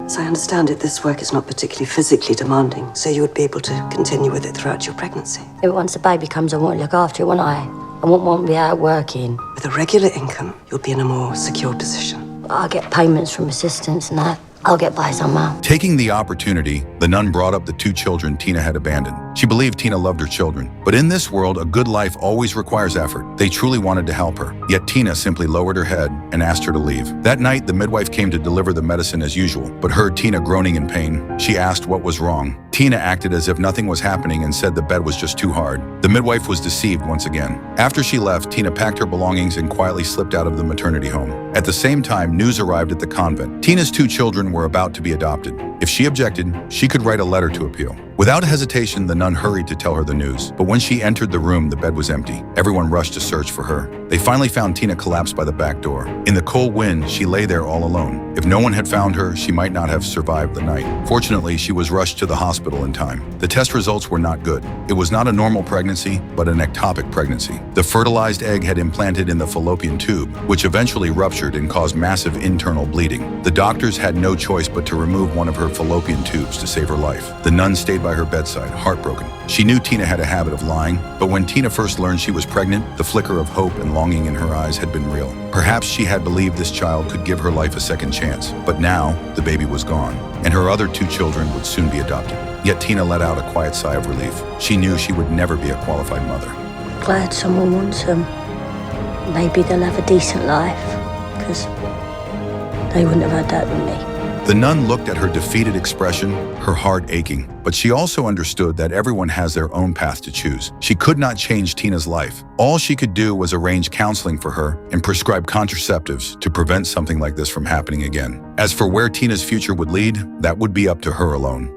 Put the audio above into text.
As I understand it, this work is not particularly physically demanding, so you would be able to continue with it throughout your pregnancy. Once the baby comes, I want to look after it, won't I? I won't be out working. With a regular income, you'll be in a more secure position. I'll get payments from assistants and that. I'll get by somehow. Taking the opportunity, the nun brought up the 2 children Tina had abandoned. She believed Tina loved her children. But in this world, a good life always requires effort. They truly wanted to help her. Yet Tina simply lowered her head and asked her to leave. That night, the midwife came to deliver the medicine as usual, but heard Tina groaning in pain. She asked what was wrong. Tina acted as if nothing was happening and said the bed was just too hard. The midwife was deceived once again. After she left, Tina packed her belongings and quietly slipped out of the maternity home. At the same time, news arrived at the convent. Tina's 2 children were about to be adopted. If she objected, she could write a letter to appeal. Without hesitation, the nun hurried to tell her the news. But when she entered the room, the bed was empty. Everyone rushed to search for her. They finally found Tina collapsed by the back door. In the cold wind, she lay there all alone. If no one had found her, she might not have survived the night. Fortunately, she was rushed to the hospital in time. The test results were not good. It was not a normal pregnancy, but an ectopic pregnancy. The fertilized egg had implanted in the fallopian tube, which eventually ruptured and caused massive internal bleeding. The doctors had no choice but to remove one of her fallopian tubes to save her life. The nun stayed by her bedside, heartbroken. She knew Tina had a habit of lying, but when Tina first learned she was pregnant, the flicker of hope and longing in her eyes had been real. Perhaps she had believed this child could give her life a second chance, but now the baby was gone, and her other 2 children would soon be adopted. Yet Tina let out a quiet sigh of relief. She knew she would never be a qualified mother. Glad someone wants them. Maybe they'll have a decent life, because they wouldn't have had that with me. The nun looked at her defeated expression, her heart aching, but she also understood that everyone has their own path to choose. She could not change Tina's life. All she could do was arrange counseling for her and prescribe contraceptives to prevent something like this from happening again. As for where Tina's future would lead, that would be up to her alone.